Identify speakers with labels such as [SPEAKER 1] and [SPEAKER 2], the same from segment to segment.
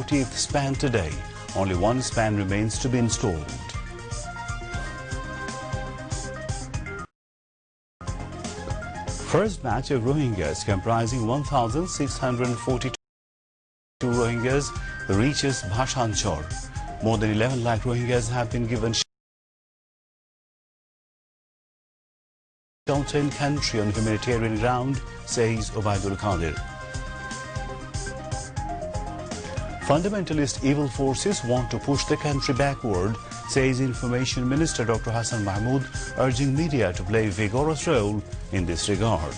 [SPEAKER 1] 40th span today. Only one span remains to be installed. First batch of Rohingyas comprising 1,642 Rohingyas reaches Bhashanchar. More than 11 lakh Rohingyas have been given shelter in country on humanitarian ground, says Obaidul Qadir. Fundamentalist evil forces want to push the country backward, says Information Minister Dr. Hassan Mahmood, urging media to play a vigorous role in this regard.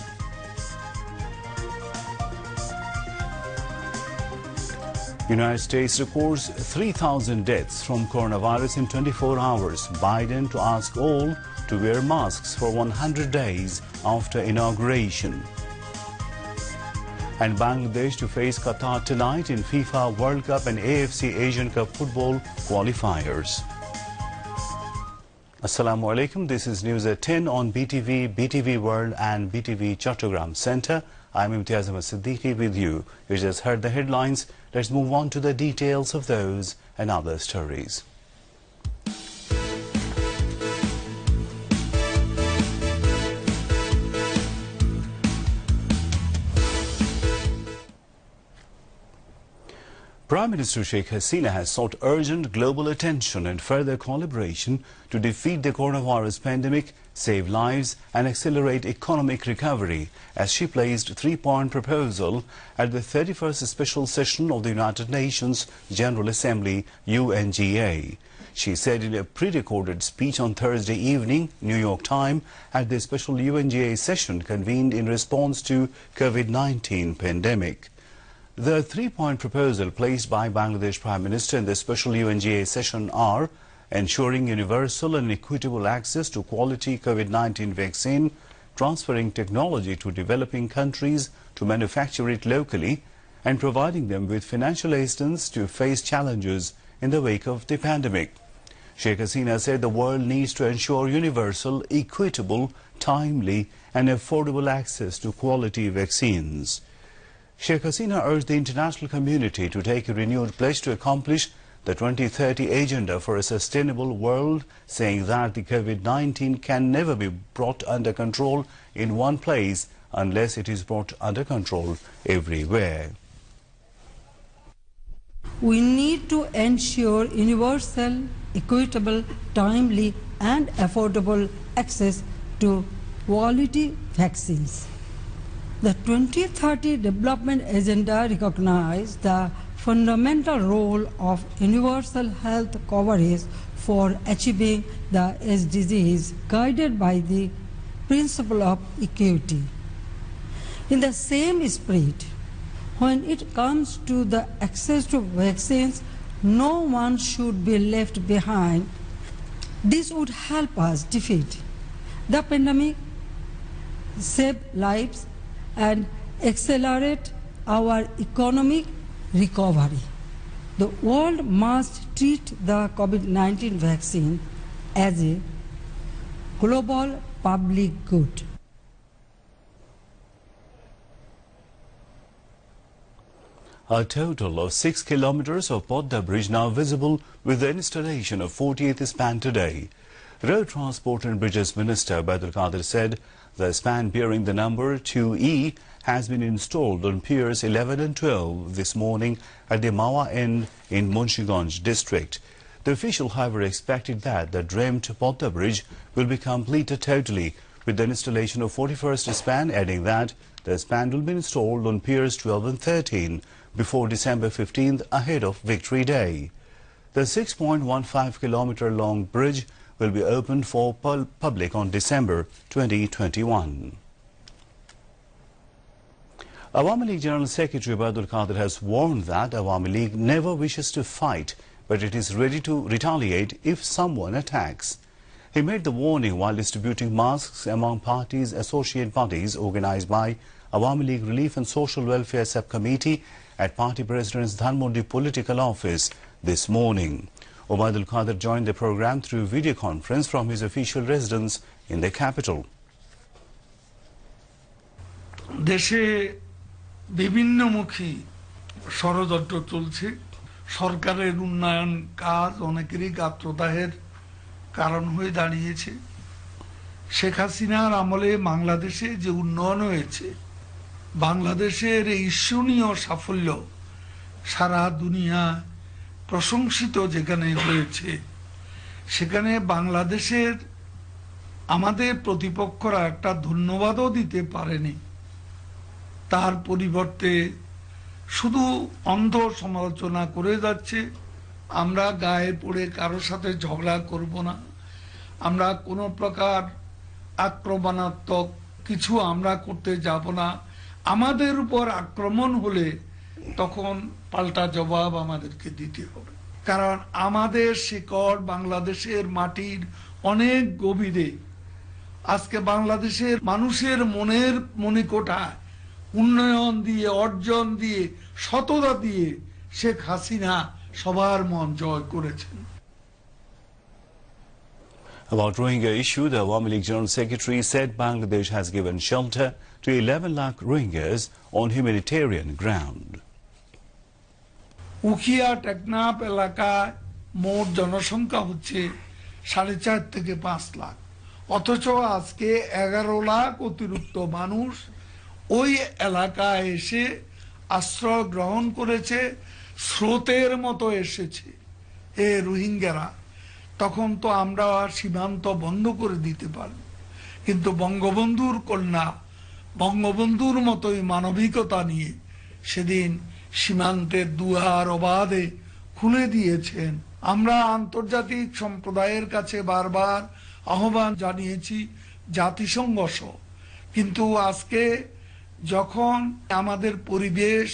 [SPEAKER 1] United States records 3,000 deaths from coronavirus in 24 hours. Biden to ask all to wear masks for 100 days after inauguration. And Bangladesh to face Qatar tonight in FIFA World Cup and AFC Asian Cup football qualifiers. Assalamu alaikum. This is News at 10 on BTV, BTV World and BTV Chattogram Center. I'm Imtiaz Ahmed Siddiqui with you. You just heard the headlines. Let's move on to the details of those and other stories. Prime Minister Sheikh Hasina has sought urgent global attention and further collaboration to defeat the coronavirus pandemic, save lives and accelerate economic recovery as she placed a three-point proposal at the 31st special session of the United Nations General Assembly UNGA. She said in a pre-recorded speech on Thursday evening, New York time, at the special UNGA session convened in response to COVID-19 pandemic. The three-point proposal placed by Bangladesh Prime Minister in the special UNGA session are ensuring universal and equitable access to quality COVID-19 vaccine, transferring technology to developing countries to manufacture it locally, and providing them with financial assistance to face challenges in the wake of the pandemic. Sheikh Hasina said the world needs to ensure universal, equitable, timely and affordable access to quality vaccines. Sheikh Hasina urged the international community to take a renewed pledge to accomplish the 2030 Agenda for a Sustainable World, saying that the COVID-19 can never be brought under control in one place unless it is brought under control everywhere.
[SPEAKER 2] We need to ensure universal, equitable, timely and affordable access to quality vaccines. The 2030 Development Agenda recognizes the fundamental role of universal health coverage for achieving the SDGs, guided by the principle of equity. In the same spirit, when it comes to the access to vaccines, no one should be left behind. This would help us defeat the pandemic, save lives, and accelerate our economic recovery. The world must treat the COVID-19 vaccine as a global public good.
[SPEAKER 1] A total of 6 kilometers of Podda Bridge now visible with the installation of 40th span today. Road Transport and Bridges Minister Obaidul Qadir said the span bearing the number 2E has been installed on piers 11 and 12 this morning at the Mawa end in Munshiganj district. The official, however, expected that the dreamt Podda Bridge will be completed totally with the installation of 41st span, adding that the span will be installed on piers 12 and 13 before December 15th ahead of Victory Day. The 6.15-kilometer long bridge will be opened for public on December 2021. Awami League General Secretary Obaidul Qadir has warned that Awami League never wishes to fight, but it is ready to retaliate if someone attacks. He made the warning while distributing masks among parties' associate bodies organized by Awami League Relief and Social Welfare Subcommittee at Party President's Dhanmondi Political Office this morning. Obaidul Qadir joined the program through video conference from his official residence in the capital.
[SPEAKER 3] দেশে বিভিন্নমুখী ষড়যন্ত্র চলছে, সরকারের উন্নয়ন কাজ অনেকেরই গাত্রদাহের কারণ হয়ে দাঁড়িয়েছে। শেখ হাসিনার আমলে বাংলাদেশে যে উন্নয়ন হয়েছে, বাংলাদেশের এই ঈর্ষণীয় সাফল্য সারা দুনিয়া প্রশংসিত যেখানে হয়েছে, সেখানে বাংলাদেশের আমাদের প্রতিপক্ষরা একটা ধন্যবাদও দিতে পারেনি। তার পরিবর্তে শুধু অন্ধ সমালোচনা করে যাচ্ছে। আমরা গায়ে পড়ে কারোর সাথে ঝগড়া করব না, আমরা কোনো প্রকার আক্রমণাত্মক কিছু আমরা করতে যাব না। আমাদের উপর আক্রমণ হলে তখন পাল্টা জবাব আমাদেরকে দিতে হবে, কারণ আমাদের শিকড় বাংলাদেশের মাটির অনেক গভীরে। আজকে বাংলাদেশের মানুষের মনের মণিকোঠায় উন্নয়ন দিয়ে, অর্জন দিয়ে, সততা দিয়ে শেখ হাসিনা সবার মন জয় করেছেন।
[SPEAKER 1] About Rohingya issue, the Awami League General Secretary said Bangladesh has given shelter to 11 lakh Rohingyas on humanitarian ground.
[SPEAKER 3] Ukhia Teknaf এলাকায় মোট জনসংখ্যা হচ্ছে 4.5 থেকে 5 লাখ, অথচ আজকে 11 লাখ অতিরিক্ত মানুষ ওই এলাকায় এসে আশ্রয় গ্রহণ করেছে। স্রোতের মতো এসেছে এ রোহিঙ্গারা। তখন তো আমরা সীমান্ত বন্ধ করে দিতে পারি, কিন্তু বঙ্গবন্ধুর কন্যা বঙ্গবন্ধুর মতোই মানবিকতা নিয়ে সেদিন সীমান্তের দুয়ার অবাধে খুলে দিয়েছেন। আমরা আন্তর্জাতিক সম্প্রদায়ের কাছে বারবার আহ্বান জানিয়েছি, জাতিসংঘ সহ, কিন্তু আজকে যখন আমাদের পরিবেশ,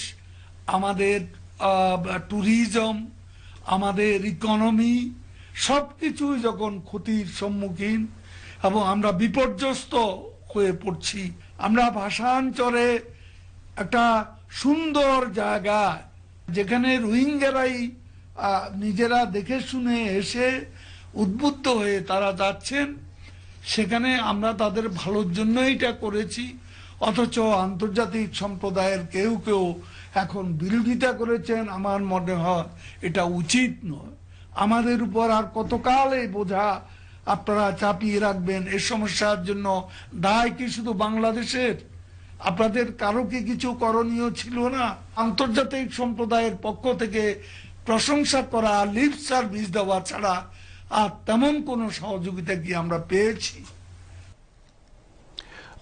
[SPEAKER 3] আমাদের ট্যুরিজম, আমাদের ইকোনমি সবকিছুই যখন ক্ষতির সম্মুখীন এবং আমরা বিপর্যস্ত হয়ে পড়ছি, আমরা ভাষান্তরে একটা সুন্দর জায়গা যেখানে রোহিঙ্গারাই নিজেরা দেখে শুনে এসে উদ্বুদ্ধ হয়ে তারা যাচ্ছেন, সেখানে আমরা তাদের ভালোর জন্য এটা করেছি। অথচ আন্তর্জাতিক সম্প্রদায়ের কেউ কেউ এখন বিরোধিতা করেছেন। আমার মনে হয় এটা উচিত নয়। আমাদের উপর আর কতকাল এই বোঝা আপনারা চাপিয়ে রাখবেন? এই সমস্যার জন্য দায় কি শুধু বাংলাদেশের? আপনাদের কারো কি কিছু করণীয় ছিল না? আন্তর্জাতিক সম্প্রদায়ের পক্ষ থেকে প্রশংসা করা, লিপ সার্ভিস দেওয়া ছাড়া আর তেমন কোনো সহযোগিতা কি আমরা পেয়েছি?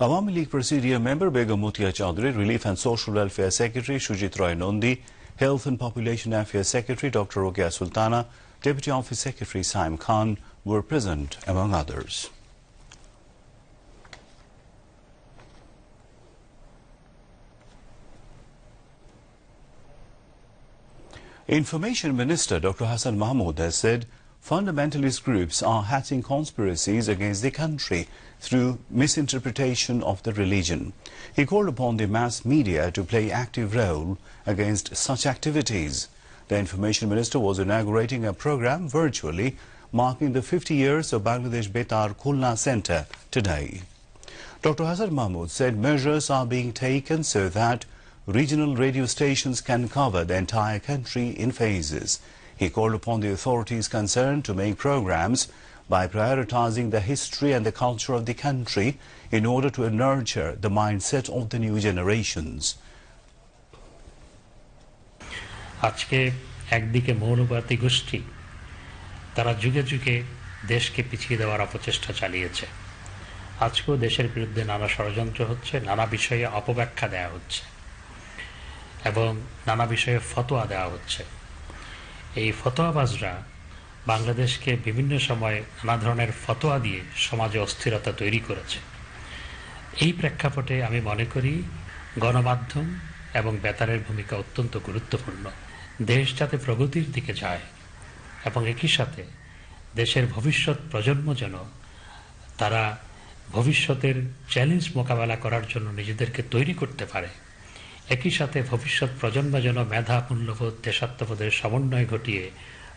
[SPEAKER 1] Awami League Presidium member Begum Mutia Chaudhary, Relief and Social Welfare Secretary Shujit Roy Nondi, Health and Population Affairs Secretary Dr. Rokia Sultana, Deputy Office Secretary Saim Khan were present, among others. Information Minister Dr. Hassan Mahmood has said fundamentalist groups are hatching conspiracies against the country through misinterpretation of the religion. He called upon the mass media to play active role against such activities. The Information Minister was inaugurating a program virtually marking the 50 years of Bangladesh Betar Khulna Center today. Dr. Hassan Mahmood said measures are being taken so that regional radio stations can cover the entire country in phases. He called upon the authorities concerned to make programs by prioritizing the history and the culture of the country in order to nurture the mindset of the new generations.
[SPEAKER 4] আজকে একদিকে মৌলবাদী গোষ্ঠী তারা যুগে যুগে দেশকে পিছিয়ে দেওয়ার অপচেষ্টা চালিয়েছে। আজকেও দেশের বিরুদ্ধে নানা ষড়যন্ত্র হচ্ছে, নানা বিষয়ে অপব্যাখ্যা দেওয়া হচ্ছে এবং নানা বিষয়ে ফতোয়া দেওয়া হচ্ছে। এই ফতোয়াবাজরা বাংলাদেশকে বিভিন্ন সময় নানা ধরনের ফতোয়া দিয়ে সমাজে অস্থিরতা তৈরি করেছে। এই প্রেক্ষাপটে আমি মনে করি গণমাধ্যম এবং বেতারের ভূমিকা অত্যন্ত গুরুত্বপূর্ণ। দেশ যাতে প্রগতির দিকে যায় এবং একই সাথে দেশের ভবিষ্যৎ প্রজন্ম যেন তারা ভবিষ্যতের চ্যালেঞ্জ মোকাবেলা করার জন্য নিজেদেরকে তৈরি করতে পারে, একই সাথে ভবিষ্যৎ প্রজন্ম যেন মেধা, মূল্যবোধ, দেশাত্মবোধের সমন্বয় ঘটিয়ে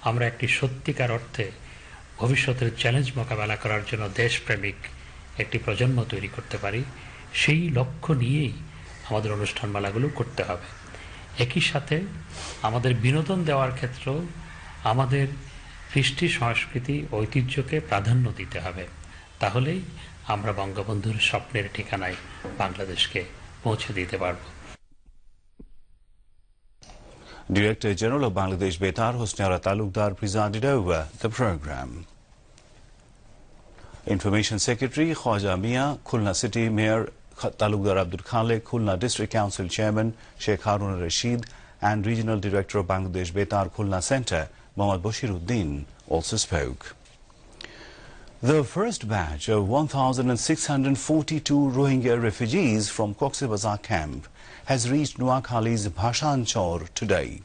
[SPEAKER 4] আমরা একটি সত্যিকার অর্থে ভবিষ্যতের চ্যালেঞ্জ মোকাবেলা করার জন্য দেশপ্রেমিক একটি প্রজন্ম তৈরি করতে পারি, সেই লক্ষ্য নিয়েই আমাদের অনুষ্ঠানমালাগুলো করতে হবে। একই সাথে আমাদের বিনোদন দেওয়ার ক্ষেত্রেও আমাদের কৃষ্টি সংস্কৃতি ঐতিহ্যকে প্রাধান্য দিতে হবে, তাহলেই আমরা বঙ্গবন্ধুর স্বপ্নের ঠিকানায় বাংলাদেশকে পৌঁছে দিতে পারব।
[SPEAKER 1] Director General of Bangladesh Betar Hosniara Talukdar presided over the program. Information Secretary Khwaja Mia, Khulna City Mayor Talukdar Abdul Khalik, Khulna District Council Chairman Sheikh Harun Rashid and Regional Director of Bangladesh Betar Khulna Centre Mohammad Bashiruddin also spoke. The first batch of 1,642 Rohingya refugees from Cox's Bazar camp has reached Noakhali's Bhashan Chor today.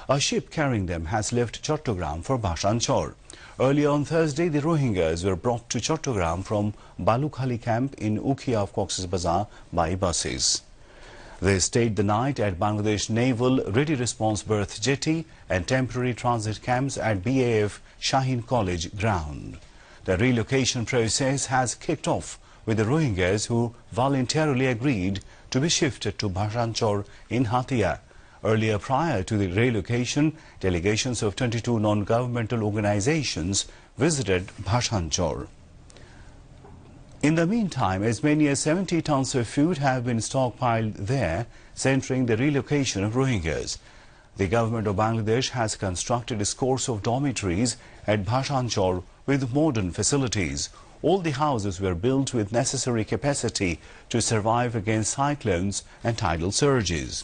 [SPEAKER 1] A ship carrying them has left Chattogram for Bhashan Chor. Earlier on Thursday, the Rohingyas were brought to Chattogram from Balukhali camp in Ukhia of Cox's Bazar by buses. They stayed the night at Bangladesh Naval Ready Response Berth Jetty and temporary transit camps at BAF Shaheen College ground. The relocation process has kicked off with the Rohingyas who voluntarily agreed to be shifted to Bhashan Chor in Hatia. Earlier, prior to the relocation, delegations of 22 non-governmental organizations visited Bhashan Chor. In the meantime, as many as 70 tons of food have been stockpiled there, centering the relocation of Rohingyas. The government of Bangladesh has constructed scores of dormitories at Bhashan Chor with modern facilities. All the houses were built with necessary capacity to survive against cyclones and tidal surges.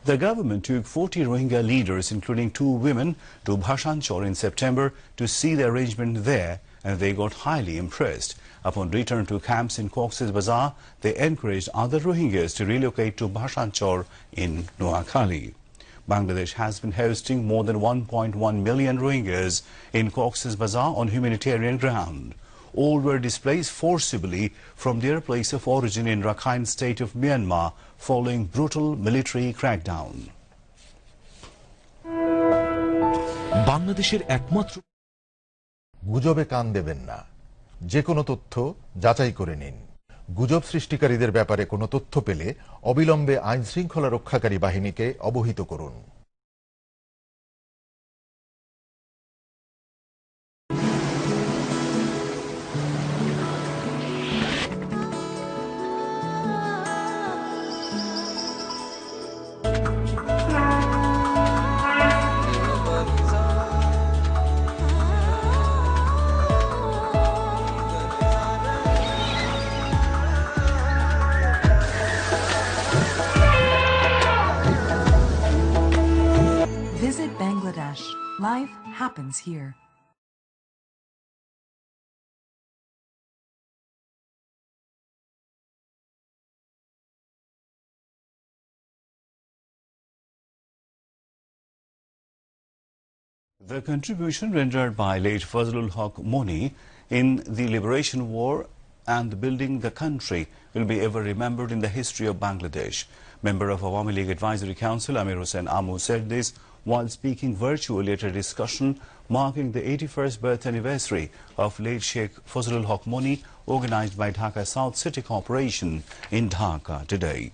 [SPEAKER 1] The government took 40 Rohingya leaders, including 2 women, to Bhashan Chor in September to see the arrangement there, and they got highly impressed. Upon return to camps in Cox's Bazar, they encouraged other Rohingyas to relocate to Bhashan Chor in Noakhali. Bangladesh has been hosting more than 1.1 million Rohingyas in Cox's Bazar on humanitarian ground. All were displaced forcibly from their place of origin in Rakhine state of Myanmar following brutal military crackdown.
[SPEAKER 5] বাংলাদেশের একমাত্র
[SPEAKER 6] গুজবে কান দেবেন না, যে কোনো তথ্য যাচাই করে নিন। গুজব সৃষ্টিকারীদের ব্যাপারে কোনো তথ্য পেলে অবিলম্বে আইন শৃঙ্খলা রক্ষাকারী বাহিনীকে অবহিত করুন।
[SPEAKER 7] Visit Bangladesh. Life happens here.
[SPEAKER 1] The contribution rendered by late Fazlul Haq Moni in the Liberation War and building the country will be ever remembered in the history of Bangladesh. Member of Awami League Advisory Council Amir Hussain Amu said this while speaking virtually at a discussion marking the 81st birth anniversary of late Sheikh Fazlul Haq Moni, organized by Dhaka South City Corporation in Dhaka today.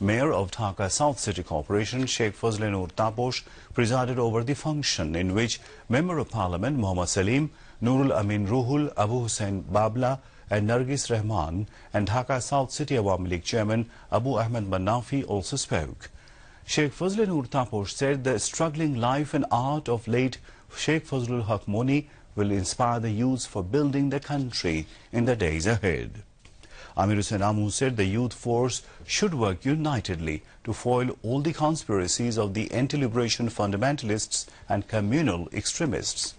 [SPEAKER 1] Mayor of Dhaka South City Corporation Sheikh Fazlul Nur Taposh presided over the function, in which Member of Parliament Muhammad Salim, Nurul Amin Ruhul, Abu Hussain Babla and Nargis Rahman and Dhaka South City Awami League Chairman Abu Ahmed Manafi also spoke. Sheikh Fazlul Nur Taposh said the struggling life and art of late Sheikh Fazlul Haq Moni will inspire the youth for building the country in the days ahead. Amir Hussain Amu said the youth force should work unitedly to foil all the conspiracies of the anti-liberation fundamentalists and communal extremists.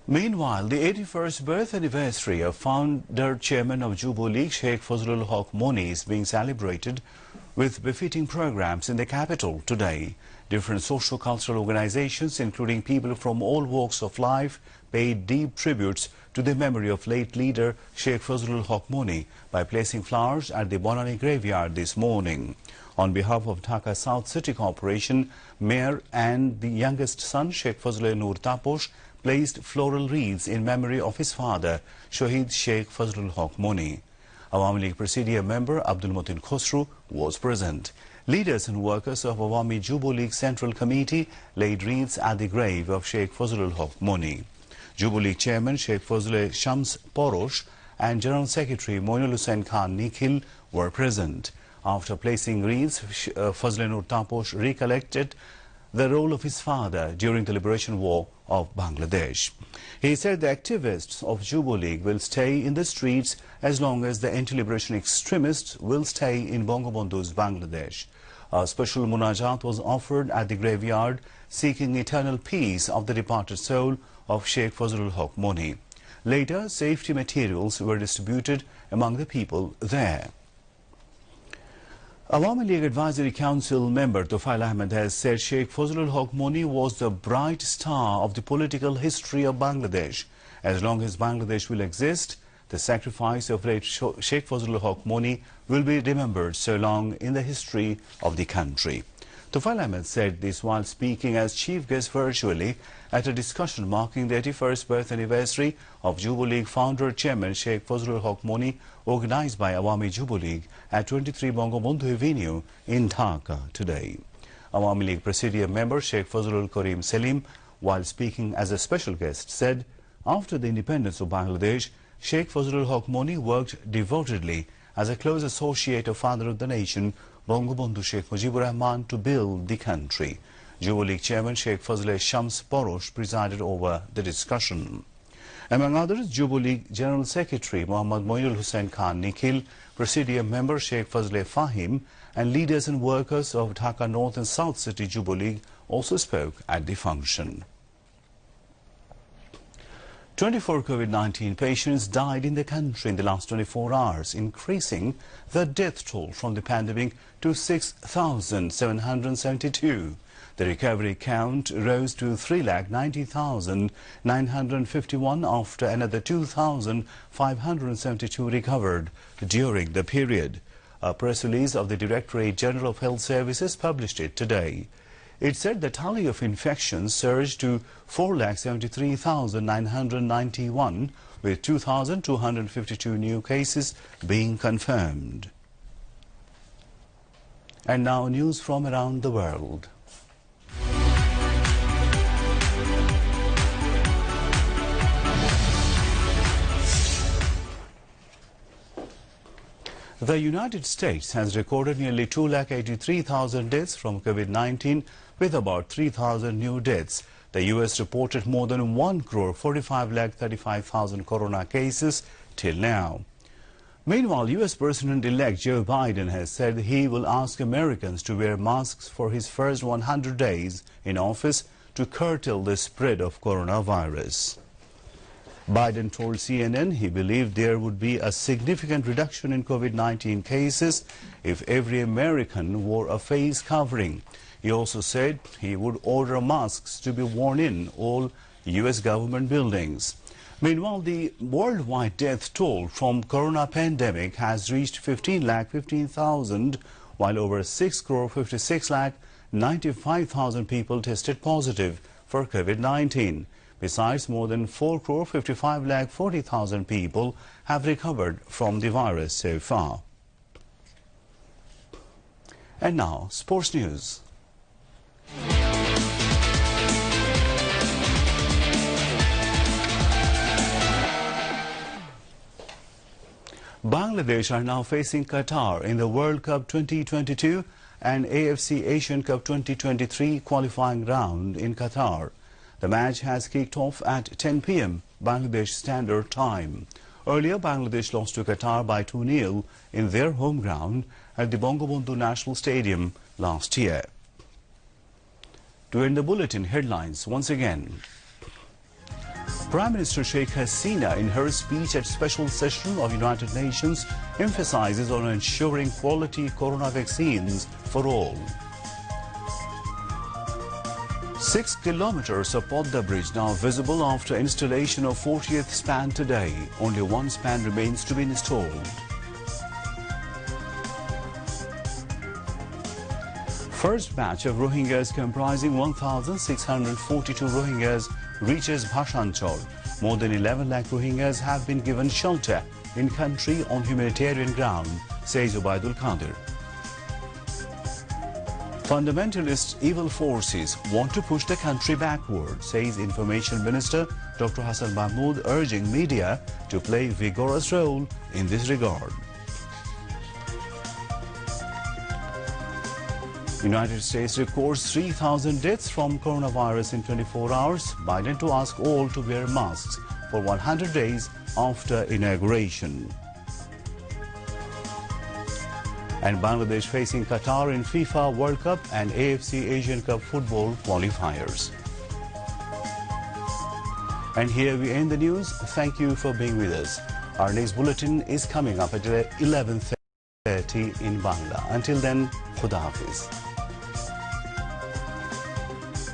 [SPEAKER 1] Meanwhile, the 81st birth anniversary of founder chairman of Jubo League Sheikh Fazlul Haq Moni is being celebrated with befitting programs in the capital today. Different socio-cultural organizations, including people from all walks of life, paid deep tributes to the memory of late leader Sheikh Fazlul Haq Moni by placing flowers at the Bonani graveyard this morning. On behalf of Dhaka South City Corporation, Mayor and the youngest son Sheikh Fazlul Nur Taposh placed floral wreaths in memory of his father, Shahid Sheikh Fazlul Haq Moni. Awami League Presidium member Abdul Motin Khosru was present. Leaders and workers of Awami Jubo League Central Committee laid wreaths at the grave of Sheikh Fazlul Haq Moni. Jubo League Chairman Sheikh Fazlul Shams Porosh and General Secretary Moinul Hussain Khan Nikhil were present. After placing wreaths, Fazlul Nur Taposh recollected the role of his father during the Liberation War of Bangladesh. He said the activists of Jubo League will stay in the streets as long as the anti-liberation extremists will stay in Bangabandhu's Bangladesh. A special munajat was offered at the graveyard seeking eternal peace of the departed soul of Sheikh Fazlul Haq Moni. Later, safety materials were distributed among the people there. Awami League Advisory Council member Tufail Ahmed has said Sheikh Fazlul Haq Moni was the bright star of the political history of Bangladesh. As long as Bangladesh will exist, the sacrifice of late Sheikh Fazlul Haq Moni will be remembered so long in the history of the country. Tufail Ahmed said this while speaking as chief guest virtually at a discussion marking the 81st birth anniversary of Jubo League founder chairman Sheikh Fazlul Haq Moni, organized by Awami Jubo League at 23 Bangabandhu Avenue in Dhaka today. Awami League Presidium member Sheikh Fazlul Karim Selim, while speaking as a special guest, said after the independence of Bangladesh, Sheikh Fazlul Haq Moni worked devotedly as a close associate of father of the nation, Bangabandhu Sheikh Mujibur Rahman, to build the country. Jubo League Chairman Sheikh Fazlul Shams Porosh presided over the discussion. Among others, Jubo League General Secretary Muhammad Moinul Hussain Khan Nikhil, Presidium member Sheikh Fazlul Fahim, and leaders and workers of Dhaka North and South City Jubo League also spoke at the function. 24 COVID-19 patients died in the country in the last 24 hours, increasing the death toll from the pandemic to 6,772. The recovery count rose to 3,90,951 after another 2,572 recovered during the period. A press release of the Directorate General of Health Services published it today. It said the tally of infections surged to 4,73,991, with 2,252 new cases being confirmed. And now news from around the world. The United States has recorded nearly 2,83,000 deaths from COVID-19, with about 3,000 new deaths. The U.S. reported more than 1,45,35,000 corona cases till now. Meanwhile, U.S. President-elect Joe Biden has said he will ask Americans to wear masks for his first 100 days in office to curtail the spread of coronavirus. Biden told CNN he believed there would be a significant reduction in COVID-19 cases if every American wore a face covering. He also said he would order masks to be worn in all U.S. government buildings. Meanwhile, the worldwide death toll from corona pandemic has reached 15,15,000, while over 6,56,95,000 people tested positive for COVID-19. Besides, more than 4,55,40,000 people have recovered from the virus so far. And now, sports news. Bangladesh are now facing Qatar in the World Cup 2022 and AFC Asian Cup 2023 qualifying round in Qatar. The match has kicked off at 10 p.m. Bangladesh Standard Time. Earlier, Bangladesh lost to Qatar by 2-0 in their home ground at the Bangabandhu National Stadium last year. To end the bulletin, headlines once again. Prime Minister Sheikh Hasina, in her speech at special session of United Nations, emphasizes on ensuring quality corona vaccines for all. 6 kilometers of Podda Bridge now visible after installation of 40th span today. Only one span remains to be installed. First batch of Rohingyas comprising 1,642 Rohingyas reaches Bhashanchal. More than 11 lakh Rohingyas have been given shelter in country on humanitarian ground, says Ubaidul Qadir. Fundamentalist evil forces want to push the country backward, says Information Minister Dr. Hassan Mahmood, urging media to play vigorous role in this regard. United States records 3,000 deaths from coronavirus in 24 hours. Biden to ask all to wear masks for 100 days after inauguration. And Bangladesh facing Qatar in FIFA World Cup and AFC Asian Cup football qualifiers. And here we end the news. Thank you for being with us. Our next bulletin is coming up at 11:30 in Bangla. Until then, Khuda Hafiz.